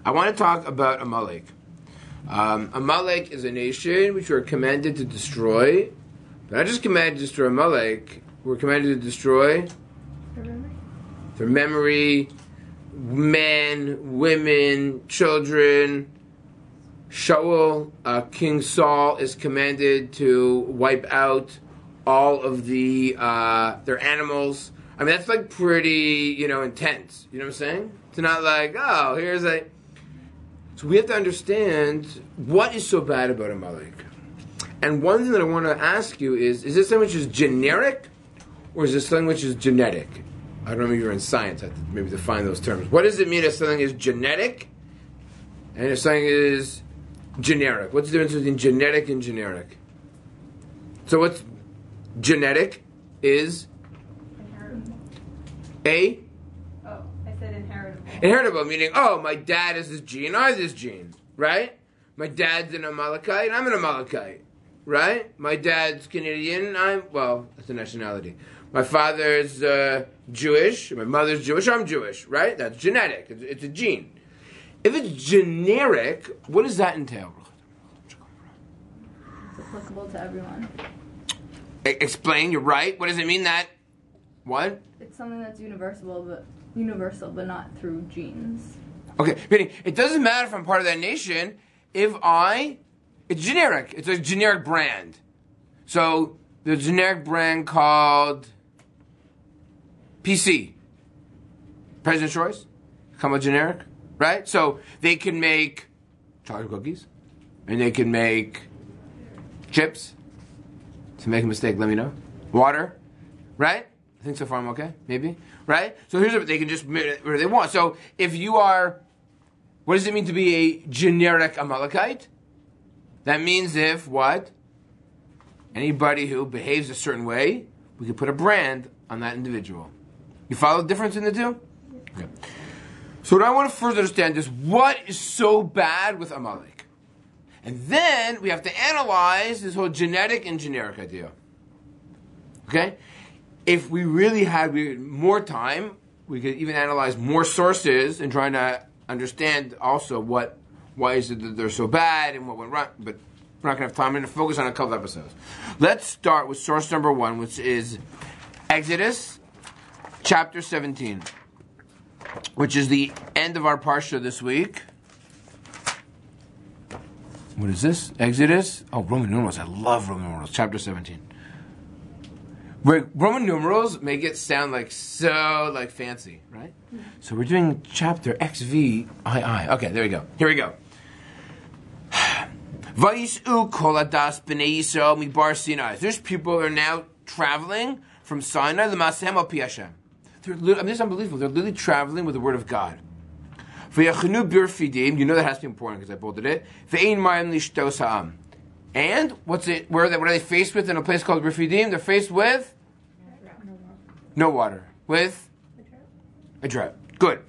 I want to talk about Amalek. Amalek is a nation which we're commanded to destroy. But not just commanded to destroy Amalek, we're commanded to destroy their memory, men, women, children. Shaul, King Saul, is commanded to wipe out all of their animals. I mean, that's like pretty, intense. You know what I'm saying? It's not like, oh, here's a... So we have to understand what is so bad about Amalek. And one thing that I want to ask you is this something which is generic, or is this something which is genetic? I don't know if you're in science, I have to maybe define those terms. What does it mean if something is genetic, and if something is generic? What's the difference between genetic and generic? So what's genetic is... Inheritable, meaning, my dad has this gene, I have this gene, right? My dad's an Amalekite, I'm an Amalekite, right? My dad's Canadian, that's a nationality. My father's Jewish, my mother's Jewish, I'm Jewish, right? That's genetic, it's a gene. If it's generic, what does that entail? It's applicable to everyone. Explain, you're right. What does it mean that? What? It's something that's universal, but not through genes. Okay, meaning it doesn't matter if I'm part of that nation it's generic. It's a generic brand. So there's a generic brand called PC. President's Choice. Come with generic, right? So they can make chocolate cookies, and they can make chips. To make a mistake, let me know. Water, right? I think so far I'm okay, maybe, right? So here's what they can just where they want. So if you are, what does it mean to be a generic Amalekite? That means if what? Anybody who behaves a certain way, we can put a brand on that individual. You follow the difference in the two? Okay. So what I want to first understand is what is so bad with Amalek? And then we have to analyze this whole genetic and generic idea. Okay? If we really had more time, we could even analyze more sources and trying to understand also why is it that they're so bad and what went wrong. But we're not going to have time. I'm going to focus on a couple episodes. Let's start with source number 1, which is Exodus chapter 17, which is the end of our parsha this week. What is this? Exodus? Oh, Roman numerals. I love Roman numerals. Chapter 17. Roman numerals make it sound so fancy, right? So we're doing chapter XVII. Okay, there we go. Here we go. Vayis'u kol hadas b'nei Yisrael midbar Sinai. There's people who are now traveling from Sinai l'masehem al pi Hashem. This is unbelievable. They're literally traveling with the word of God. V'yachnu birfidim. You know that has to be important because I bolded it. V'ein mayim lishtos ha'am. And what's it? What are they faced with in a place called Refidim? They're faced with no water. With a drought. Good.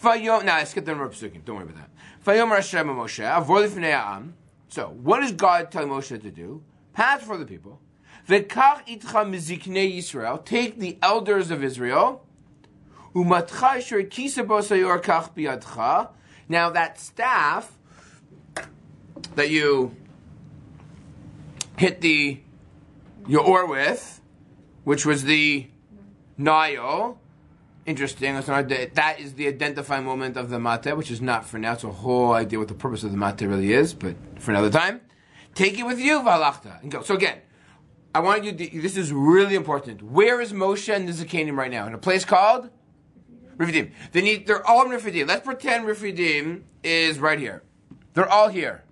Now I skipped the number of psukim. Don't worry about that. So what does God tell Moshe to do? Pass for the people. Take the elders of Israel. Now that staff that you hit your oar with, which was the Nile. Interesting. That is the identifying moment of the Mate, which is not for now. It's a whole idea what the purpose of the Mate really is, but for another time. Take it with you, Valachta, and go. So again, I want you to, this is really important. Where is Moshe and the Zakanim right now? In a place called Refidim. They're all in Refidim. Let's pretend Refidim is right here. They're all here.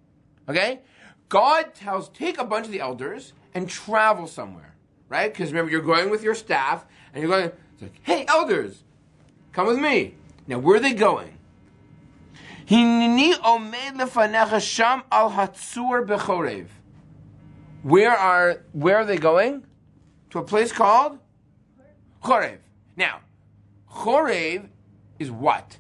Okay? God tells, take a bunch of the elders and travel somewhere. Right? Because remember, you're going with your staff, and you're going, it's like, hey, elders, come with me. Now, where are they going? Where are they going? To a place called Chorev. Now, Chorev is what?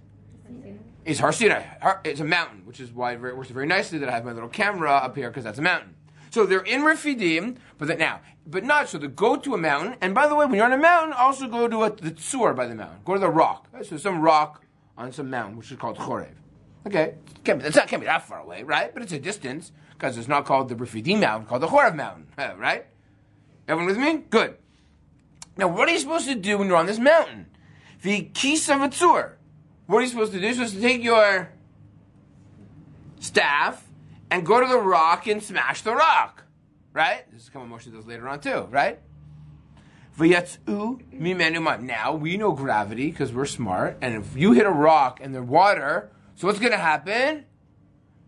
Is Har Sinai. It's a mountain, which is why it works very nicely that I have my little camera up here, because that's a mountain. So they're in Refidim, but not so. They go to a mountain, and by the way, when you're on a mountain, also go to the tzur by the mountain. Go to the rock. Right? So some rock on some mountain, which is called Chorev. Okay, can't be that far away, right? But it's a distance, because it's not called the Refidim mountain, it's called the Chorev mountain, right? Everyone with me? Good. Now, what are you supposed to do when you're on this mountain? The Kisa V'tzur. What are you supposed to do? You're supposed to take your staff and go to the rock and smash the rock, right? This is kind of what Moshe does later on too, right? V'yatzu mimenu ma'im. Now, we know gravity because we're smart, and if you hit a rock and there's water, so what's going to happen?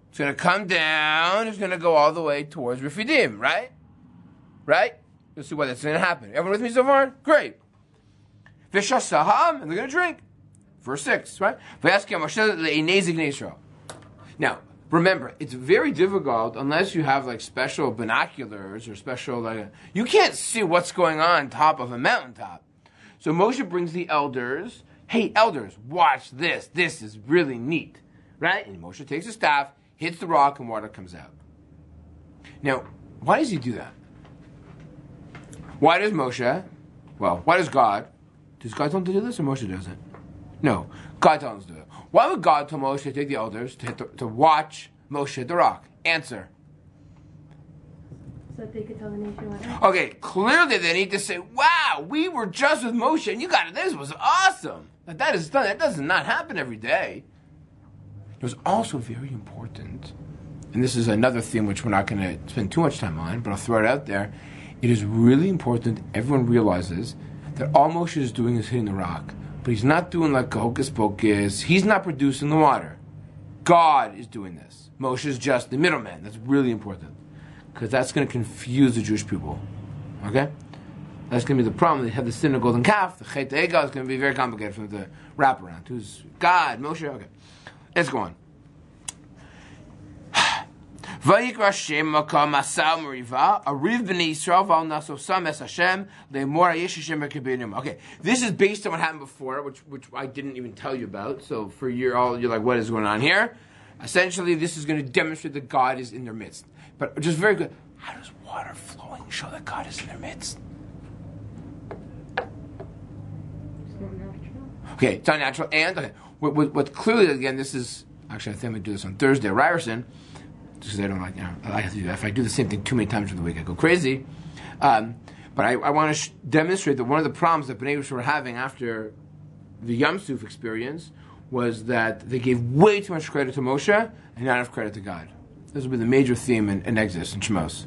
It's going to come down, it's going to go all the way towards Refidim, right? Right? You'll see why that's going to happen. Everyone with me so far? Great. V'shasaham, and they're going to drink. Verse 6, right? Now, remember, it's very difficult unless you have like special binoculars or special, you can't see what's going on top of a mountaintop. So Moshe brings the elders, hey, elders, watch this. This is really neat, right? And Moshe takes his staff, hits the rock, and water comes out. Now, why does he do that? Why does God? Does God tell him to do this, or Moshe does it? No, God tells him to do it. Why would God tell Moshe to take the elders to watch Moshe hit the rock? Answer. So they could tell the nation what. Okay, clearly they need to say, wow, we were just with Moshe and you got it. This was awesome. But that does not happen every day. It was also very important, and this is another theme which we're not going to spend too much time on, but I'll throw it out there. It is really important everyone realizes that all Moshe is doing is hitting the rock. But he's not doing like a hocus pocus. He's not producing the water. God is doing this. Moshe is just the middleman. That's really important. Because that's going to confuse the Jewish people. Okay? That's going to be the problem. They have the sin of golden calf. The Chet Egel is going to be very complicated for them to wrap around. Who's God? Moshe? Okay. Let's go on. Vayikra Shem Makam Masal Meriva Ariv Bnei Yisrael Val Naso Sam Es Hashem Le'mor Yesh Hashem Kebenim. Okay, this is based on what happened before, which I didn't even tell you about. So for you're like, what is going on here? Essentially, this is going to demonstrate that God is in their midst. But just very good. How does water flowing show that God is in their midst? It's not natural. Okay, it's not natural. And okay, what clearly again, this is actually I think I'm going to do this on Thursday. Ryerson. Because I don't like, I have to do that. If I do the same thing too many times in the week, I go crazy. But I want to demonstrate that one of the problems that Bnei Yisrael were having after the Yam Suf experience was that they gave way too much credit to Moshe and not enough credit to God. This will be the major theme in Exodus and Shemos.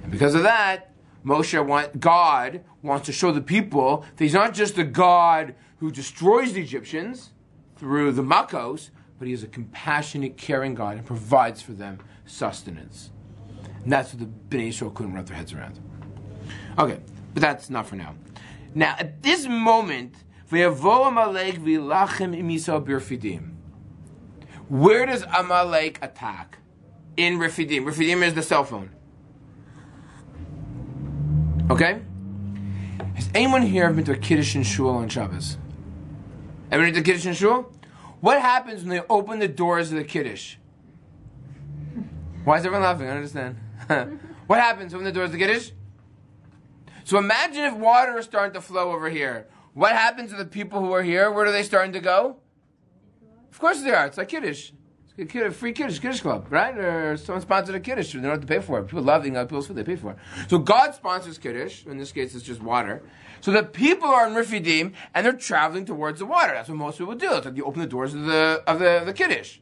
And because of that, God wants to show the people that He's not just a God who destroys the Egyptians through the Makos, but He is a compassionate, caring God and provides for them sustenance. And that's what the Bnei Yisrael couldn't wrap their heads around. Okay, but that's not for now. Now, at this moment, V'yavo Amalek v'ilachem im Yisrael b'Refidim. Where does Amalek attack? In Refidim. Refidim is the cell phone. Okay? Has anyone here been to a Kiddush in Shul on Shabbos? Ever been to Kiddush in Shul? What happens when they open the doors of the Kiddush? Why is everyone laughing? I don't understand. What happens when the doors of the Kiddush? So imagine if water is starting to flow over here. What happens to the people who are here? Where are they starting to go? Of course they are. It's like Kiddush. It's a free Kiddush club, right? Or someone sponsored a Kiddush. They don't have to pay for it. People love eating other people's food. They pay for it. So God sponsors Kiddush. In this case, it's just water. So the people are in Refidim, and they're traveling towards the water. That's what most people do. It's like you open the doors of the Kiddush.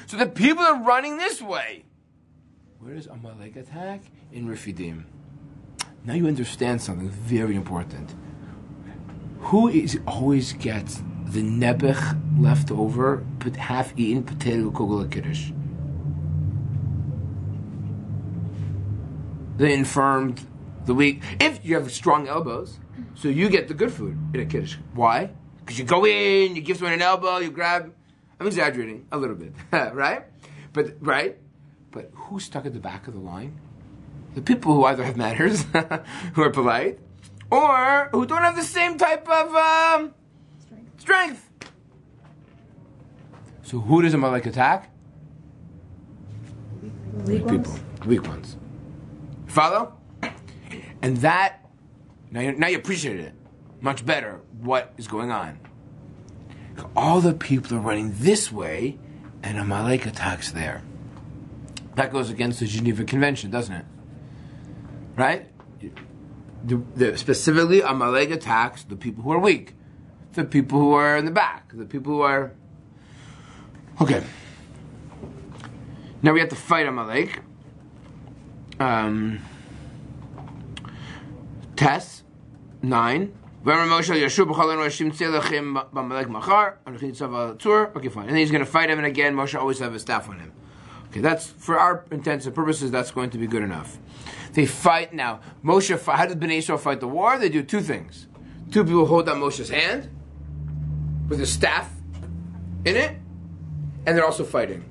So the people are running this way. Where does Amalek attack? In Refidim. Now you understand something very important. Who always gets the nebech left over, but half-eaten potato kugel Kiddush? The infirmed, the weak. If you have strong elbows, so you get the good food in a Kiddush. Why? Because you go in, you give someone an elbow, you grab. I'm exaggerating a little bit, right? But who's stuck at the back of the line? The people who either have manners, who are polite, or who don't have the same type of strength. So who does Amalek attack? Weak People. ones. Weak ones. Follow? And that, now you appreciate it much better, what is going on. All the people are running this way, and Amalek attacks there. That goes against the Geneva Convention, doesn't it? Right? Specifically, Amalek attacks the people who are weak, the people who are in the back, the people who are... Okay. Now we have to fight Amalek. Test 9. Okay, fine. And then he's going to fight him, and again, Moshe always have his staff on him. Okay, that's, for our intents and purposes, that's going to be good enough. They fight now. Moshe, how did Bnei Yisrael fight the war? They do two things. Two people hold out Moshe's hand with a staff in it, and they're also fighting.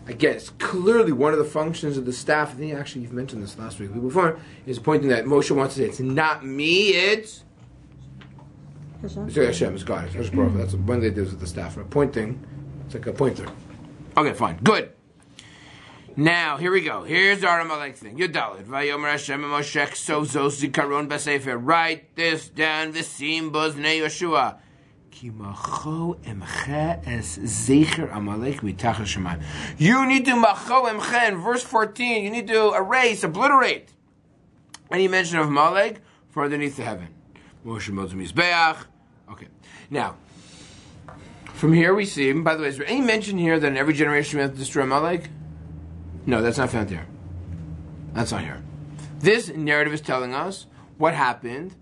Again, it's clearly one of the functions of the staff. I think actually you've mentioned this last week before, is pointing that Moshe wants to say, it's not me, it's Hashem, it's God. That's one they do with the staff. Pointing, it's like a pointer. Okay, fine. Good. Now, here we go. Here's our Amalek thing. Yudalid. Vayomer Hashem Moshe Sozo Zikaron Basefer. Write this down. V'sim Bozne Yoshua. Ki macho emche es zecher Amalek mitach Hashemayim. You need to macho emche in verse 14. You need to erase, obliterate any mention of Amalek from underneath the heaven. Moshe Moshe Mizbeach. Okay. Now, from here we see, by the way, is there any mention here that in every generation we have to destroy Amalek? No, that's not found here. That's not here. This narrative is telling us what happened.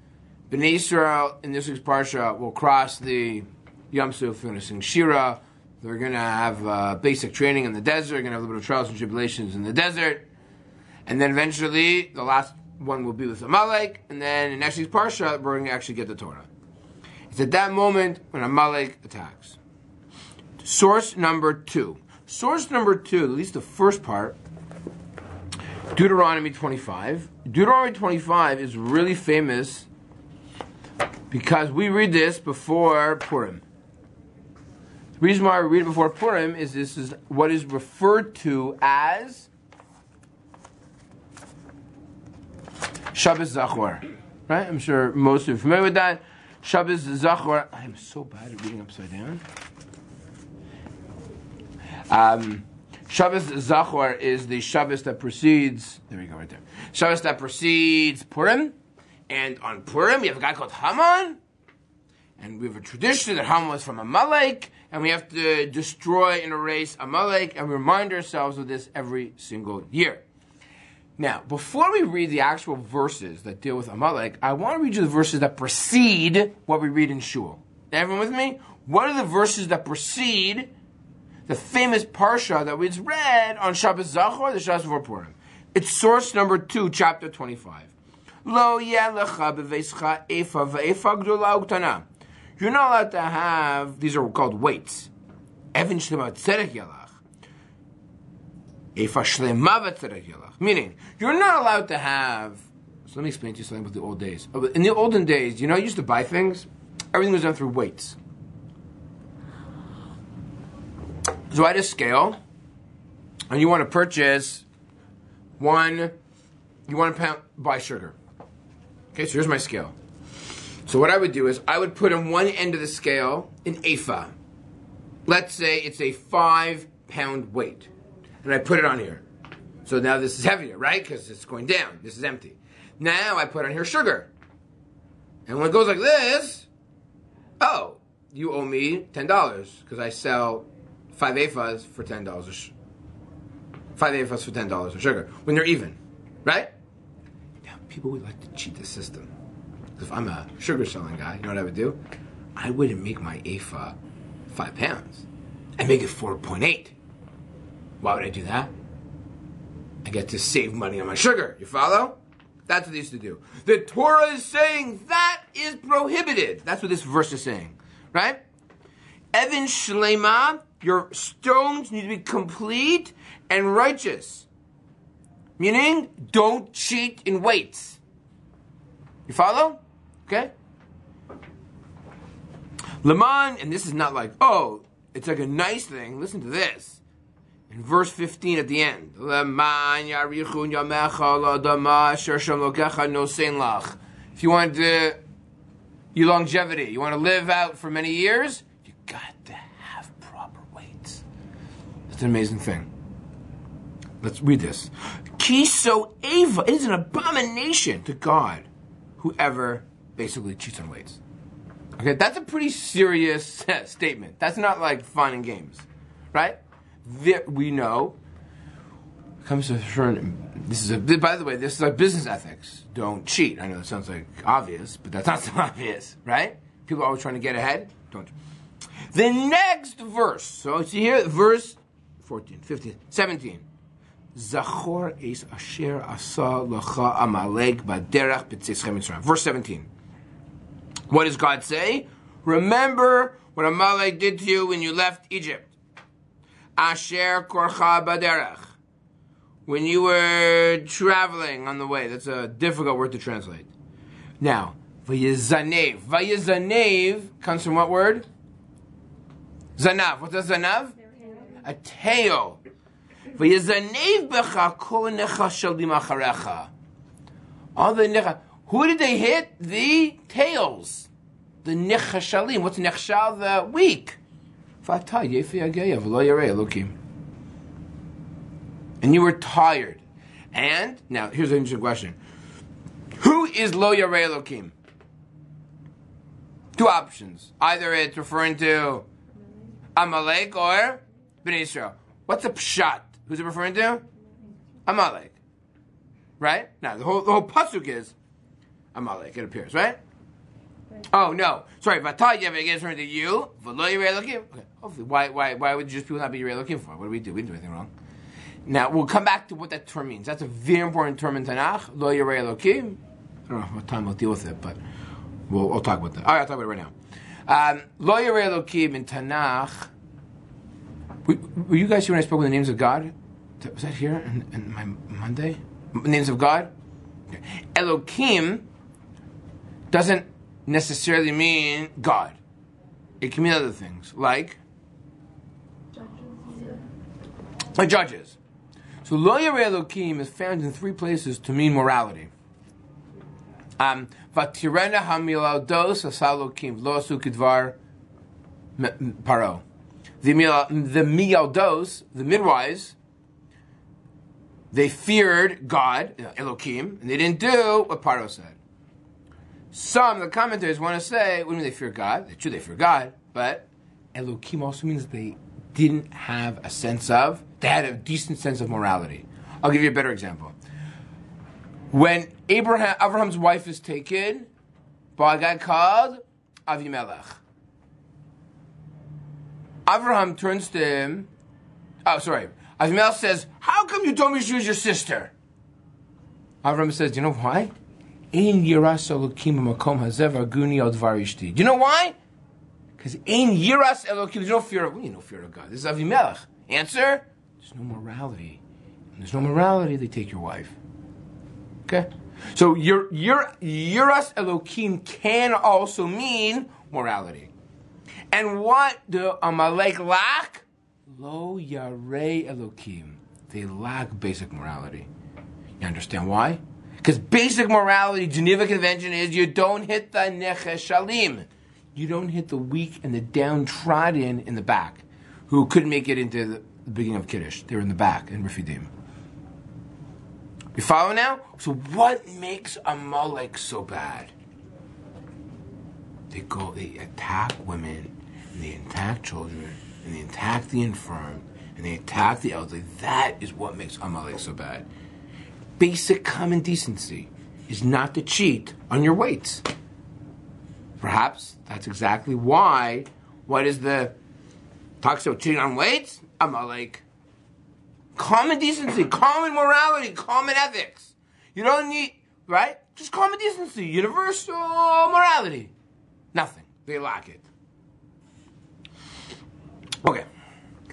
Bnei Yisrael in this week's parsha will cross the Yam Suf, they're going to sing Shira. They're going to have basic training in the desert. They're going to have a little bit of trials and tribulations in the desert. And then eventually, the last one will be with Amalek. And then in next week's parsha, we're going to actually get the Torah. It's at that moment when Amalek attacks. Source number 2. Source number 2, at least the first part, Deuteronomy 25. Deuteronomy 25 is really famous because we read this before Purim. The reason why we read it before Purim is this is what is referred to as Shabbos Zachor. Right? I'm sure most of you are familiar with that. Shabbos Zachor. I am so bad at reading upside down. Shabbos Zachor is the Shabbos that precedes, there we go, right there. Shabbos that precedes Purim. And on Purim, we have a guy called Haman. And we have a tradition that Haman was from Amalek. And we have to destroy and erase Amalek. And we remind ourselves of this every single year. Now, before we read the actual verses that deal with Amalek, I want to read you the verses that precede what we read in Shul. Everyone with me? What are the verses that precede the famous parsha that we just read on Shabbos Zachor, the Shabbos before Purim? It's source number 2, chapter 25. Lo yelecha beveischa efa ve'efa gdola uktana. You're not allowed to have, these are called weights. Even shlema tzedek yelach. Efa shlema v'tzedek yelach. Meaning, you're not allowed to have, so let me explain to you something about the old days. In the olden days, you know, you used to buy things, everything was done through weights. So I had a scale, and you want to purchase you want to buy sugar. Okay, so here's my scale. So what I would do is, I would put on one end of the scale an ephah. Let's say it's a 5-pound weight. And I put it on here. So now this is heavier, right? Because it's going down. This is empty. Now I put on here sugar. And when it goes like this, oh, you owe me $10 because I sell 5 ephahs for $10. 5 ephahs for $10 of sugar when they're even, right? Now people would like to cheat the system. If I'm a sugar selling guy, you know what I would do? I wouldn't make my ephah 5 pounds. I make it 4.8. Why would I do that? I get to save money on my sugar. You follow? That's what they used to do. The Torah is saying that is prohibited. That's what this verse is saying, right? Even shlema, your stones need to be complete and righteous. Meaning, don't cheat in weights. You follow? Okay? Laman, and this is not like, oh, it's like a nice thing. Listen to this. In verse 15 at the end. If you want your longevity, you want to live out for many years, you got to have proper weights. That's an amazing thing. Let's read this. Kiso Eva, it is an abomination to God, whoever basically cheats on weights. Okay, that's a pretty serious statement. That's not like fun and games, right? We know, it comes to by the way, this is like business ethics. Don't cheat. I know it sounds like obvious, but that's not so obvious, right? People are always trying to get ahead. Don't. The next verse. So see here, verse 14, 15, 17. Zachor es asher asa lacha Amalek baderach b'tzischem Mitzrayim. Verse 17. What does God say? Remember what Amalek did to you when you left Egypt. Asher korcha baderach. When you were traveling on the way. That's a difficult word to translate. Now, vayizanev. Vayizanev comes from what word? Zanav. What does zanav? A tail. Vayizanev becha kol nechashalim acharecha. All the necha. Who did they hit? The tails. The nechashalim. What's nechshal? The weak. Fatah yefi ageya v'lo yarei Elokim. And you were tired. And, now, here's an interesting question. Who is Lo Yarei Elokim? Two options. Either it's referring to Amalek or Bnei Israel. What's a pshat? Who's it referring to? Amalek. Right? Now, the whole pasuk is Amalek, it appears, right? Oh, no. Sorry, Vatah Yev is referring to you. V'lo Yarei Elokim. Okay, hopefully. Why would Jewish people not be Yarei Elokim for? What do? We didn't do anything wrong. Now, we'll come back to what that term means. That's a very important term in Tanakh. Lo Yarei Elokim. I don't know what time we'll deal with it, but we'll talk about that. All right, I'll talk about it right now. Lo Yarei Elokim in Tanakh. Were you guys here when I spoke with the names of God? Was that here in my Monday? Names of God? Okay. Elokim doesn't necessarily mean God. It can mean other things, like judges. So Lo Yarei Elokim is found in three places to mean morality. Vatirena hamilaldos asalokim lo asu kidvar paro. The mialdos, the midwives, they feared God, Elokim, and they didn't do what Paro said. Some of the commentators want to say, what do you mean they fear God? It's true they fear God, but Elokim also means they didn't have a sense of, they had a decent sense of morality. I'll give you a better example. When Abraham's wife is taken by a guy called Avimelech, Abraham turns to him, Avimelech says, how come you told me she was your sister? Abraham says, do you know why? Ein yiras Elokim b'makom hazeh v'arguni al dvar ishti. Do you know why? Because ein yiras Elokim, there's no fear of, no fear of God. This is Avimelech. Answer? There's no morality. When there's no morality, they take your wife. Okay? So your yiras Elokim can also mean morality. And what do Amalek lack? Lo Yarei Elokim. They lack basic morality. You understand why? Because basic morality, Geneva Convention, is you don't hit the necheshalim. You don't hit the weak and the downtrodden in the back, who couldn't make it into the beginning of Kiddush. They were in the back in Refidim. You follow now? So what makes Amalek so bad? They attack women, and they attack children, and they attack the infirm, and they attack the elderly. That is what makes Amalek so bad. Basic common decency is not to cheat on your weights. Perhaps that's exactly why. What is the talks about cheating on weights? Amalek. Common decency, common morality, common ethics. You don't need, right? Just common decency, universal morality. Nothing. They lack it. Okay.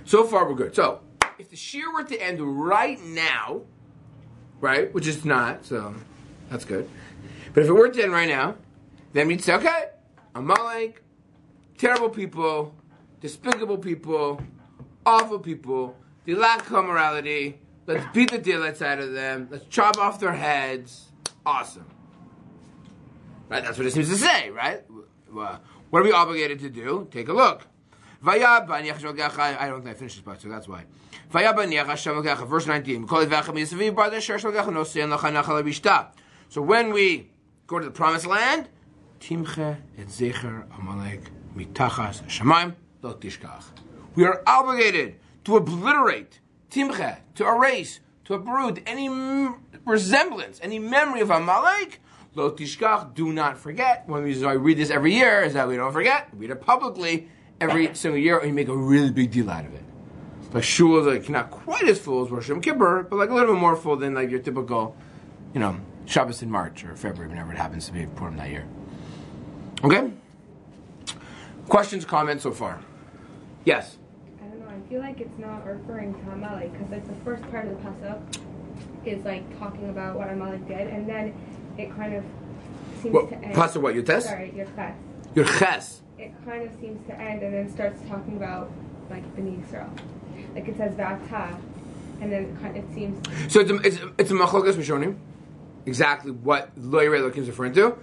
So far we're good. So, if the shear were to end right now, right, which is not, so that's good. But if it were to end right now, then we'd say, okay, Amalek, terrible people, despicable people, awful people, they lack morality, let's beat the daylights out of them, let's chop off their heads, awesome. Right, that's what it seems to say, right? What are we obligated to do? Take a look. I don't think I finished this part, so that's why. Verse 19. So when we go to the promised land, Timche et zecher Amalek mitachas shamayim lo tishkach. We are obligated to obliterate, Timche, to erase, to uproot any resemblance, any memory of Amalek. Lo tishkach, do not forget. One reason I read this every year is that we don't forget. Read it publicly every single year, and you make a really big deal out of it. Like shul, like not quite as full as Rosh Hashanah Kippur, but like a little bit more full than like your typical, Shabbos in March or February, whenever it happens to be Purim that year. Okay? Questions, comments so far? Yes? I don't know, I feel like it's not referring to Amalek, because like the first part of the pasuk is like talking about what Amalek did, and then it kind of seems to end. Pasuk what, your test? Sorry, your ches. Your ches. It kind of seems to end and then starts talking about like Bnei Yisrael. Like it says V'ata, and then it seems... So it's a machlokas mishonim, exactly what Lo Yireh Elokim is referring to.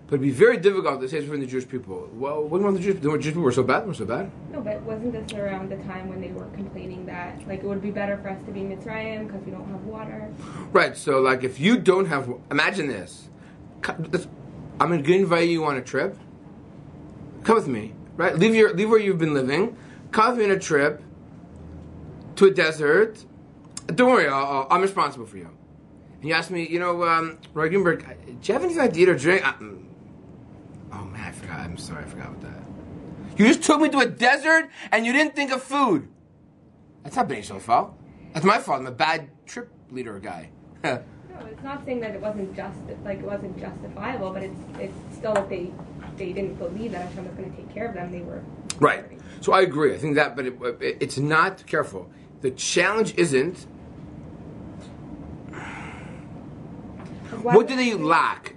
But it'd be very difficult to say it's referring to the Jewish people. Well, what about the Jewish people? The Jewish people were so bad? Were so bad? No, but wasn't this around the time when they were complaining that like it would be better for us to be in Mitzrayim because we don't have water? Right. So like if you don't have, imagine this. I'm going to invite you on a trip. Come with me. Right. Leave where you've been living. Come with me on a trip to a desert. Don't worry. I'm responsible for you. And you ask me, Rabbi Greenberg, do you have anything to eat or drink? Oh man, I forgot. I'm sorry, I forgot about that. You just took me to a desert and you didn't think of food. That's not Bnei Yisrael's fault. That's my fault. I'm a bad trip leader guy. No, it's not saying that it wasn't justifiable, but it's still that they didn't believe that Hashem was going to take care of them. They were right. So I agree. I think that, but it's not careful. The challenge isn't. What do they lack?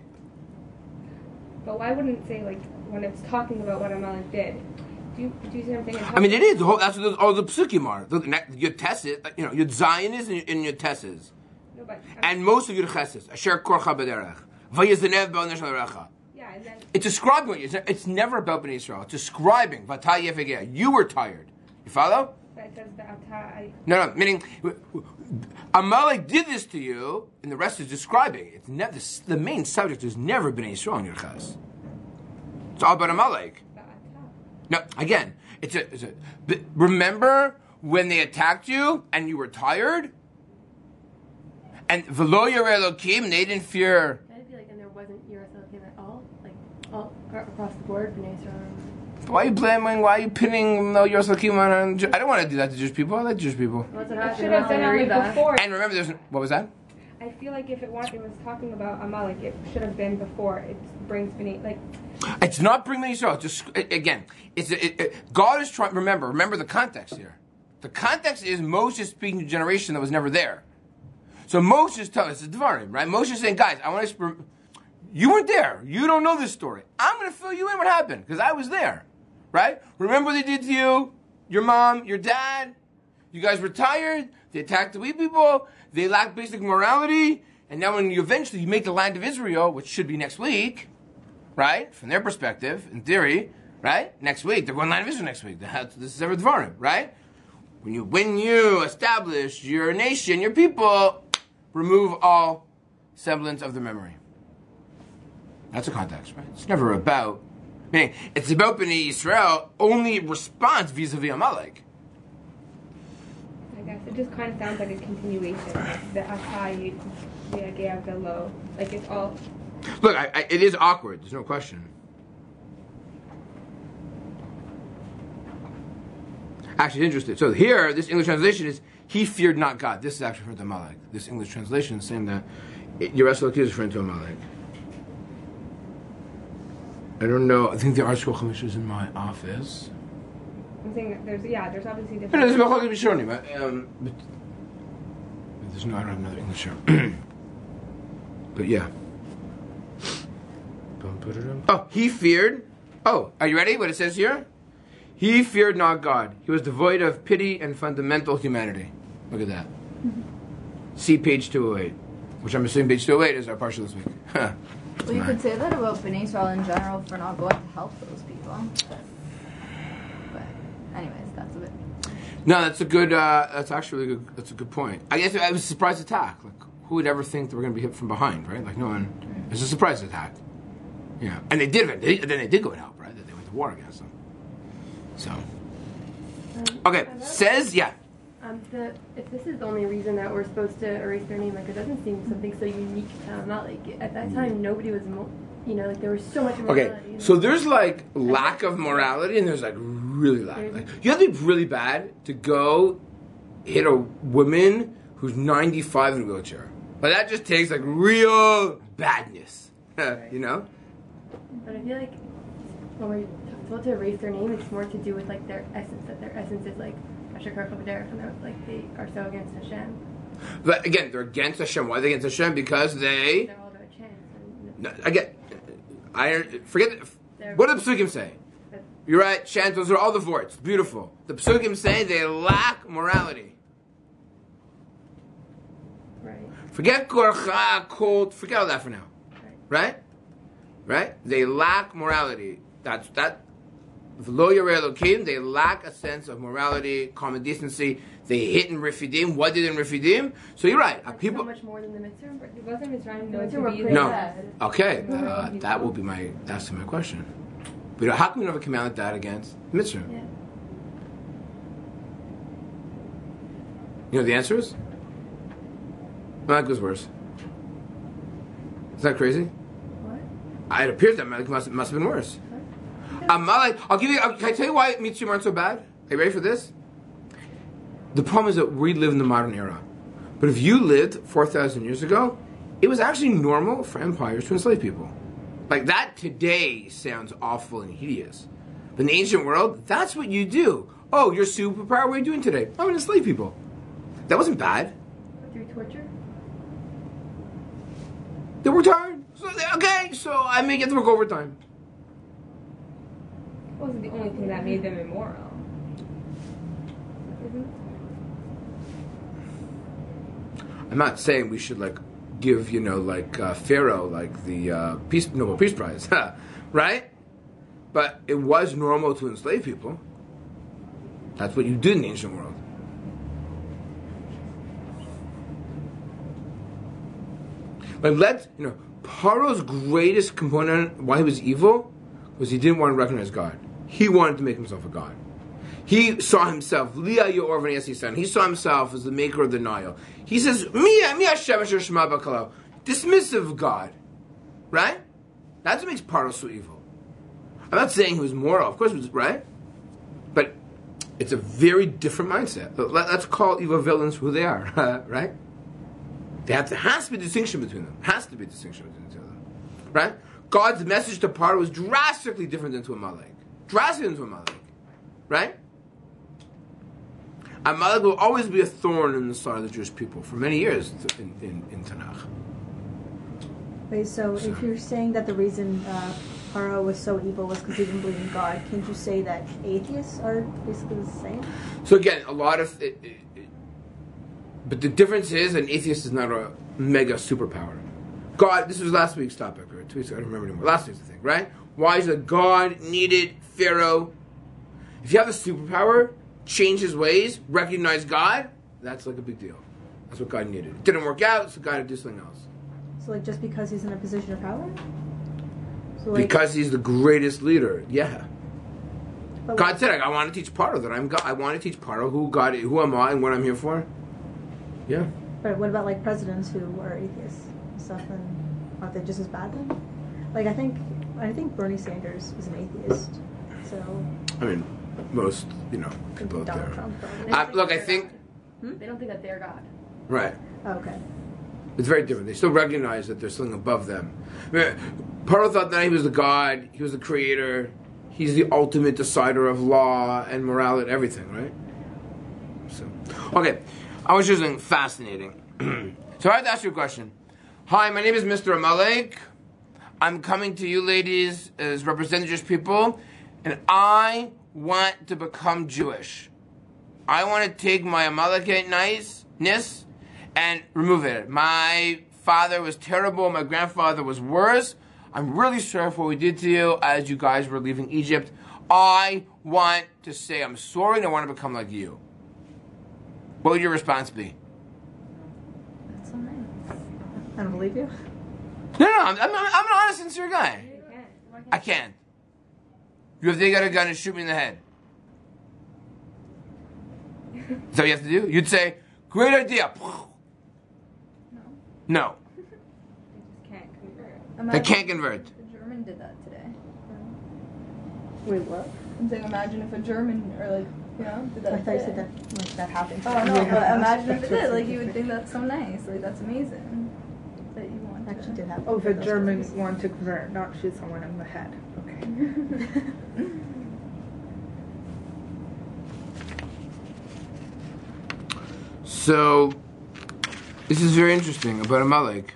But why wouldn't it say, like, when it's talking about what Amalek did? Do you see what I'm saying? I mean, it is. That's what all the psukim are. Your test is, your Zion is and your test is. No, but, and most of your ches is. Asher korcha b'derech. Vayezanev b'onesh l'recha. Yeah, and then... It's describing what it's never about Bnei Yisrael. It's describing. Vatay yefegeh. You were tired. You follow? That says the No, meaning Amalek did this to you, and the rest is describing. It's never the main subject has never been Yisrael in your chas. It's all about Amalek. No, again, it's a. Remember when they attacked you and you were tired, and V'lo Yireh Elokim, they didn't fear. I feel like, and there wasn't Yireh Elokim at all, like all across the board, Bnei Yisrael. Why are you blaming? Why are you pinning no Yireh Elokim on? I don't want to do that to Jewish people. I like Jewish people. It should have been Amalek before. And remember, what was that? I feel like if it was talking about Amalek, it should have been before. It brings Bnei, like... It's not bringing Yisrael. Just again, God is trying. Remember the context here. The context is Moshe speaking to a generation that was never there. So Moshe is telling us, it's Dvarim, right? Moshe is saying, guys, I want to. You weren't there. You don't know this story. I'm going to fill you in what happened because I was there, right? Remember what they did to you, your mom, your dad. You guys were tired. They attacked the wee people. They lacked basic morality. And now when you eventually make the land of Israel, which should be next week, right? From their perspective, in theory, right? Next week, they're going land of Israel next week. This is every Dvarim, right? When you establish your nation, your people, remove all semblance of the memory. That's a context, right? It's never about, meaning it's about Bnei Yisrael only response vis-a-vis Amalek. I guess it just kind of sounds like a continuation. The Atai, the Agea, the Lo. Like it's all... Look, it is awkward. There's no question. Actually, it's interesting. So here, this English translation is, he feared not God. This is actually referring to Amalek. This English translation is saying that Yireh Elokim is referring to Amalek. I don't know. I think the Art Scroll Chumash is in my office. I'm saying that there's obviously different... There's Machlokas Rishonim, but there's no, I don't have another English here. But yeah. Oh, he feared. Oh, are you ready? What it says here? He feared not God. He was devoid of pity and fundamental humanity. Look at that. See page 208, which I'm assuming page 208 is our parsha this week. Well, you could say that about Bnei Israel in general for not going to help those people. But Anyways, that's a bit. No, that's a good. That's actually good. That's a good point. I guess it was a surprise attack. Like, who would ever think that we're going to be hit from behind, right? Like, no one. It's a surprise attack. Yeah, and they did. Then they did go and help, right? They went to war against them. So. Okay, says yeah. If this is the only reason that we're supposed to erase their name, like it doesn't seem something so unique to Amalek. At that time, nobody was, like there was so much morality. Okay, so there's like lack of morality, and there's like really lack. Like you have to be really bad to go hit a woman who's 95 in a wheelchair. Like that just takes like real badness, you know. But I feel like when we're told to erase their name, it's more to do with like their essence. That their essence is like. And like they are so against Hashem. But again, they're against Hashem. Why are they against Hashem? Because they're all about chance. Forget. What do the Psukim say? You're right. Chance. Those are all the vorts. Beautiful. The Psukim say they lack morality. Right. Forget korcha, cold. Forget all that for now. Right. They lack morality. That's that. They lack a sense of morality, common decency. They hit in Refidim. What did in Refidim? So you're right. People. So much more than the mitzvah. It wasn't Mitzrayim The known mitzvah to were be pretty No. bad. Okay. That will be my. That's my question. But how come we never come out like that against Mitzrayim? Yeah. You know the answer is? Amalek was worse. Is that crazy? What? It appears that Amalek must have been worse. Amalek, can I tell you why Mitzrayim aren't so bad? Are you ready for this? The problem is that we live in the modern era. But if you lived 4,000 years ago, it was actually normal for empires to enslave people. Like that today sounds awful and hideous. But in the ancient world, that's what you do. Oh, you're superpower, what are you doing today? I'm going to enslave people. That wasn't bad. Through torture? They worked hard. So I may get to work overtime. It wasn't the only thing that made them immoral. I'm not saying we should give Pharaoh the Nobel Peace Prize, right? But it was normal to enslave people. That's what you did in the ancient world. Paro's greatest component why he was evil was he didn't want to recognize God. He wanted to make himself a god. He saw himself, he saw himself as the maker of the Nile. He says, dismissive of God. Right? That's what makes Paro so evil. I'm not saying he was moral, of course he was, right? But it's a very different mindset. Let's call evil villains who they are, right? Has to be a distinction between them. Has to be a distinction between the two of them. Right? God's message to Paro was drastically different than to Amalek. Drastically than to Amalek. Right? Amalek will always be a thorn in the side of the Jewish people for many years in Tanakh. Wait, so if you're saying that the reason Paro was so evil was because he didn't believe in God, can't you say that atheists are basically the same? So again, a lot of... but the difference is an atheist is not a mega superpower. God, this was last week's topic, or 2 weeks ago, I don't remember anymore. Last week's thing, right? Why is it God needed Pharaoh? If you have a superpower, change his ways, recognize God, that's like a big deal. That's what God needed. It didn't work out, so God had to do something else. So just because he's in a position of power? So because he's the greatest leader, yeah. God said, I want to teach Paro that I'm God. I want to teach Paro who am I and what I'm here for. Yeah. But what about presidents who are atheists and stuff, and aren't they just as bad then? I think Bernie Sanders is an atheist. So I mean, most people out there. Trump, Look, I think they don't think that they're God. Right. Oh, okay. It's very different. They still recognize that there's something above them. Paro thought that he was the God, he was the creator, he's the ultimate decider of law and morality and everything, right? So, okay. I was just saying fascinating. So I have to ask you a question. Hi, my name is Mr. Amalek. I'm coming to you ladies as representative people, and I want to become Jewish. I want to take my Amalekite niceness and remove it. My father was terrible. My grandfather was worse. I'm really sorry for what we did to you as you guys were leaving Egypt. I want to say I'm sorry and I want to become like you. What would your response be? That's so nice. I don't believe you. No, I'm an honest, sincere guy. I can't. You have to get a gun and shoot me in the head. Is that what you have to do? You'd say, great idea. No. They just can't convert. They can't convert. The German did that today. Wait, what? I'm saying, imagine if a German, or like, you know, did that I thought you today. said that that happened. Oh no, but imagine if it did. Like, you would think that's so nice. Like, that's amazing. That you want to. Actually did happen. Oh, the Germans want to convert, not shoot someone in the head. Okay. So, this is very interesting about Amalek.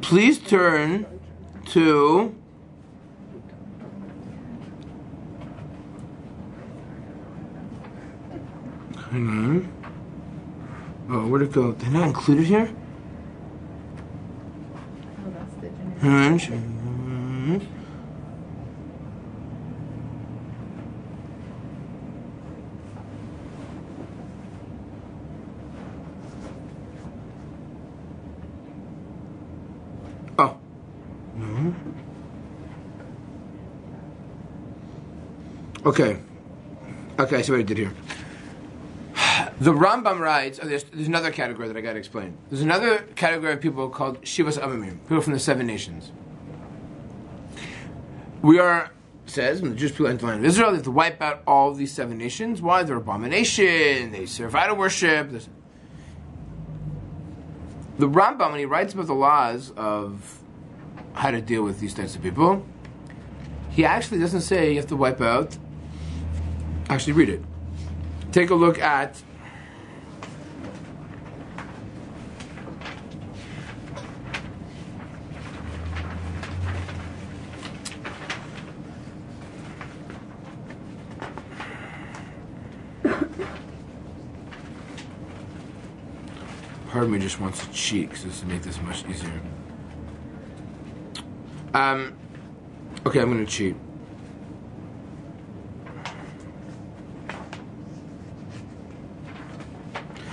Please turn to hang on. Oh, where'd it go? They're not included here? Oh, that's the generic. Hang on. Oh. No. Okay. Okay, I see what I did here. The Rambam writes, oh, there's another category that I got to explain. There's another category of people called Shivas Amamim, people from the 7 nations. We are, says, when the Jewish people enter the land of Israel, they have to wipe out all these 7 nations. Why? They're abomination, they serve idol worship. The Rambam, when he writes about the laws of how to deal with these types of people, he actually doesn't say you have to wipe out. Actually, read it. Take a look at part of me just wants to cheat because this will make this much easier. Okay, I'm going to cheat.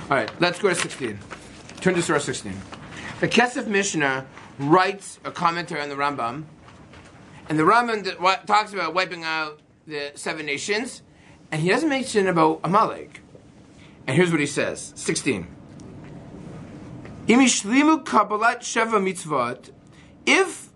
All right, let's go to 16. Turn to Surah 16. The Kesef Mishnah writes a commentary on the Rambam, and the Rambam talks about wiping out the 7 nations, and he doesn't mention about Amalek. And here's what he says, 16. Imishlimu kabbalat sheva mitzvot. If,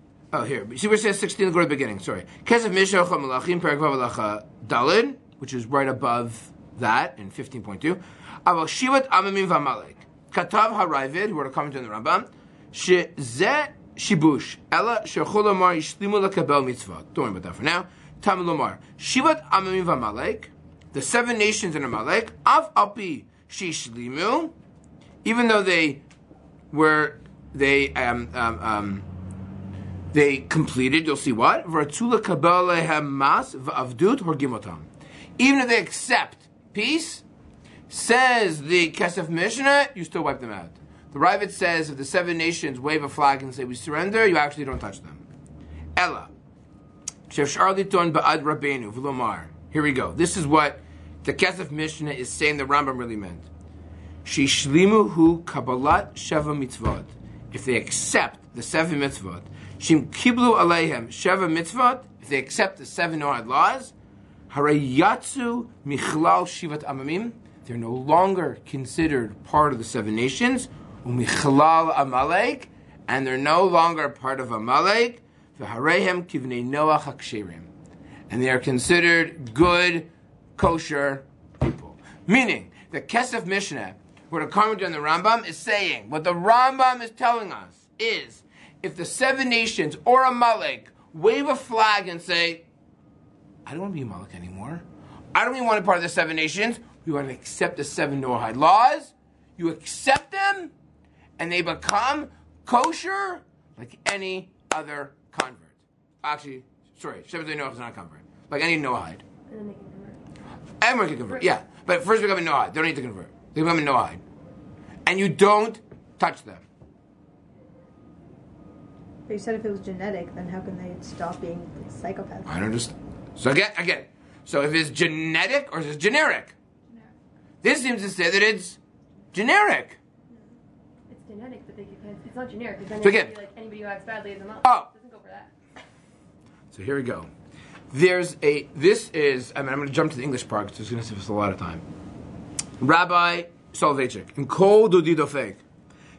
here, see where it says 16, go to the beginning, sorry. Kesef Mishnah Malachim, Perek Vav Halacha Daled, which is right above that in 15.2. Aval Shivat Amamim V'Amalek. Katav HaRavid, who wrote a comment on the Rambam, Shezeh Shibush, Ela Shechol Lomar Yishlimu Lekabel Mitzvot. Don't worry about that for now. Tam Lomar. Shivat Amamim V'Amalek, the 7 nations in Amalek, Av Alpi Shishlimu, even though they completed, you'll see what? V'Ratzu Lekabel Lehem Mas V'Avdut Horgimotam. Even if they accept peace, says the Kesef Mishnah, you still wipe them out. The Ravid says if the 7 nations wave a flag and say we surrender, you actually don't touch them. Ella. Shefshar liton ba'ad Rabbeinu v'lomar. Here we go. This is what the Kesef Mishnah is saying the Rambam really meant. Shishlimu hu kabbalat sheva mitzvot. If they accept the 7 mitzvot, shim kiblu aleihem sheva mitzvot, if they accept the 7 Noahide laws, harayatsu michlal shivat amamim, they're no longer considered part of the 7 nations, umichlal Amalek, and they're no longer part of Amalek, v'harehem kivnei Noach haksherim, and they are considered good, kosher people. Meaning, the Kesef Mishnah, where the commentary on the Rambam is saying, what the Rambam is telling us is, if the 7 nations or Amalek wave a flag and say, I don't want to be Amalek anymore, I don't even want to be part of the 7 nations, we want to accept the 7 Noahide laws, you accept them, and they become kosher like any other convert. Actually, sorry, Shevet Noach is not a convert. Like any Noahide. And then they can convert. Everyone can convert, yeah. But first become a Noahide. They don't need to convert. They become a Noahide. And you don't touch them. But you said if it was genetic, then how can they stop being psychopaths? I don't understand. So again. So if it's genetic or is it generic? This seems to say that it's generic. It's genetic, but it's not generic. Because then So it again, would be like anybody who acts badly is a monk. Oh. It doesn't go for that. So here we go. I'm going to jump to the English part because it's going to save us a lot of time. Rabbi Soloveitchik, in Kol Dodido Fake,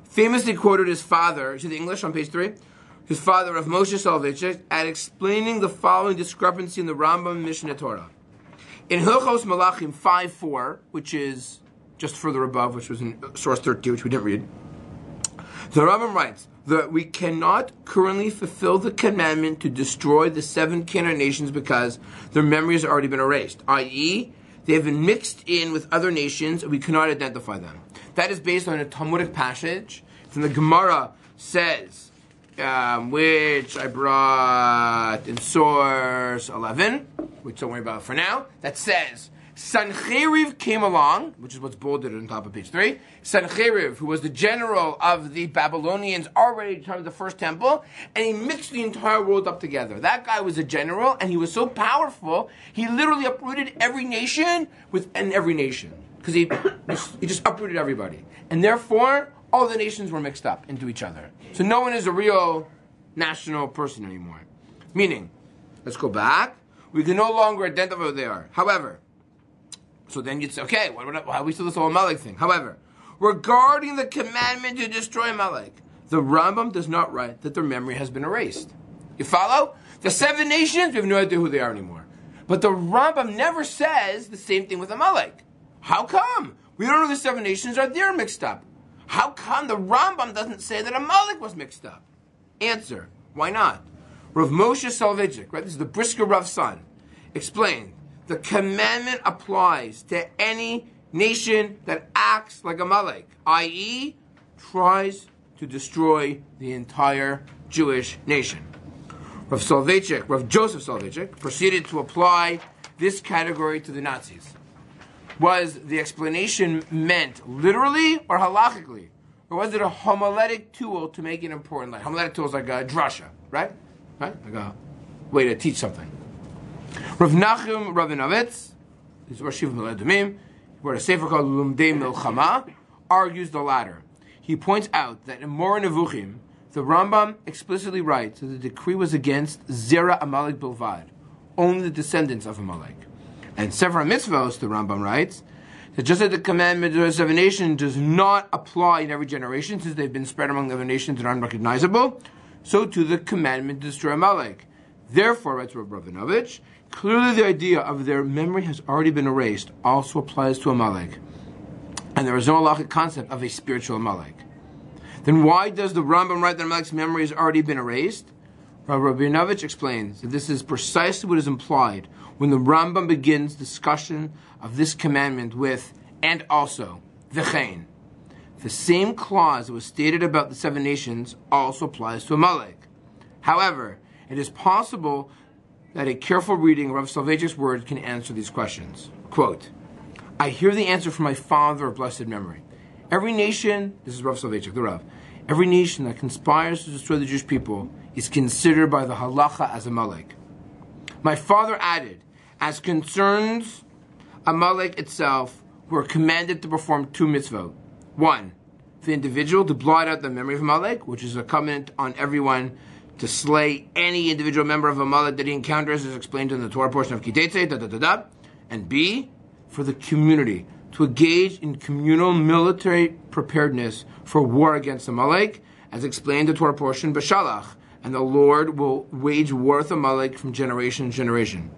famously quoted his father, you see the English on page 3? His father, Rav Moshe Soloveitchik, at explaining the following discrepancy in the Rambam Mishnah Torah. In Hilchos Malachim 5:4, which is just further above, which was in source 13, which we didn't read, the Rambam writes that we cannot currently fulfill the commandment to destroy the 7 Canaanite nations because their memory has already been erased, i.e., they have been mixed in with other nations and we cannot identify them. That is based on a Talmudic passage from the Gemara says, which I brought in source 11, which don't worry about for now, that says, Sancheriv came along, which is what's bolded on top of page 3. Sancheriv, who was the general of the Babylonians already at the time of the first temple, and he mixed the entire world up together. That guy was a general, and he was so powerful, he literally uprooted every nation within every nation. Because he just uprooted everybody. And therefore, all the nations were mixed up into each other. So no one is a real national person anymore. Meaning, let's go back, we can no longer identify who they are. However, so then you'd say, okay, why we still this whole Amalek thing? However, regarding the commandment to destroy Amalek, the Rambam does not write that their memory has been erased. You follow? The 7 nations, we have no idea who they are anymore. But the Rambam never says the same thing with Amalek. How come? We don't know the 7 nations are there mixed up. How come the Rambam doesn't say that Amalek was mixed up? Answer, why not? Rav Moshe Soloveitchik, right? This is the Brisker Rav's son, explained, the commandment applies to any nation that acts like Amalek, i.e., tries to destroy the entire Jewish nation. Rav Joseph Soloveitchik, proceeded to apply this category to the Nazis. Was the explanation meant literally or halachically? Or was it a homiletic tool to make it important? Like homiletic tool is like a drasha, right? Like a way to teach something. Rav Nachum Rabinovitz, he's Rosh Yeshiva Meladumim, he wrote a sefer called Lumdei Milchama, argues the latter. He points out that in Moreh Nevuchim, the Rambam explicitly writes that the decree was against Zera Amalek Bilvad, only the descendants of Amalek. And Sefer HaMitzvos, the Rambam writes, that just as the commandment of the 7 nations does not apply in every generation, since they've been spread among the other nations and are unrecognizable, so too the commandment to destroy Amalek. Therefore, writes Rav Rabinovich, clearly the idea of their memory has already been erased also applies to Amalek. And there is no halachic concept of a spiritual Amalek. Then why does the Rambam write that Amalek's memory has already been erased? Rav Rabinovich explains that this is precisely what is implied when the Rambam begins discussion of this commandment with, and also, v'chein. The same clause that was stated about the 7 nations also applies to Amalek. However, it is possible that a careful reading of Rav Soloveitchik's words can answer these questions. Quote, I hear the answer from my father of blessed memory. Every nation, this is Rav Soloveitchik, the Rav, every nation that conspires to destroy the Jewish people is considered by the halacha as Amalek. My father added, as concerns Amalek itself, we are commanded to perform 2 mitzvot. 1, for the individual to blot out the memory of Amalek, which is a covenant on everyone to slay any individual member of Amalek that he encounters, as explained in the Torah portion of Kitetse, and B, for the community to engage in communal military preparedness for war against Amalek, as explained in the Torah portion, B'Shalach, and the Lord will wage war with Amalek from generation to generation.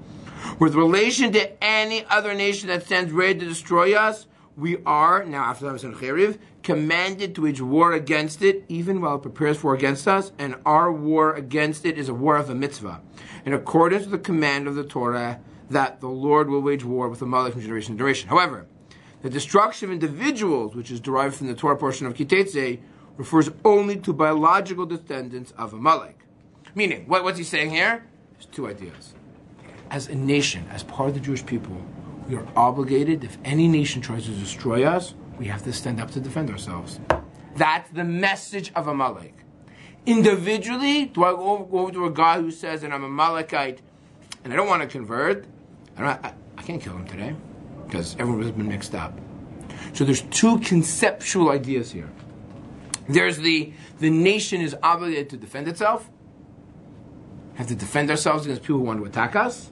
With relation to any other nation that stands ready to destroy us, we are, now after the Sancheriv, commanded to wage war against it, even while it prepares for war against us, and our war against it is a war of a mitzvah, in accordance with the command of the Torah that the Lord will wage war with Amalek from generation to generation. However, the destruction of individuals, which is derived from the Torah portion of Kitetse, refers only to biological descendants of Amalek. Meaning, what's he saying here? There's 2 ideas. As a nation, as part of the Jewish people, we are obligated, if any nation tries to destroy us, we have to stand up to defend ourselves. That's the message of Amalek. Individually, do I go over to a guy who says that I'm a Amalekite and I don't want to convert, I can't kill him today because everyone has been mixed up. So there's two conceptual ideas here. There's the nation is obligated to defend itself, have to defend ourselves against people who want to attack us.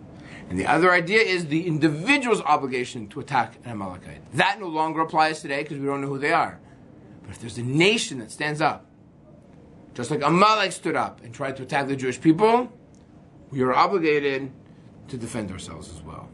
And the other idea is the individual's obligation to attack an Amalekite. That no longer applies today because we don't know who they are. But if there's a nation that stands up, just like Amalek stood up and tried to attack the Jewish people, we are obligated to defend ourselves as well.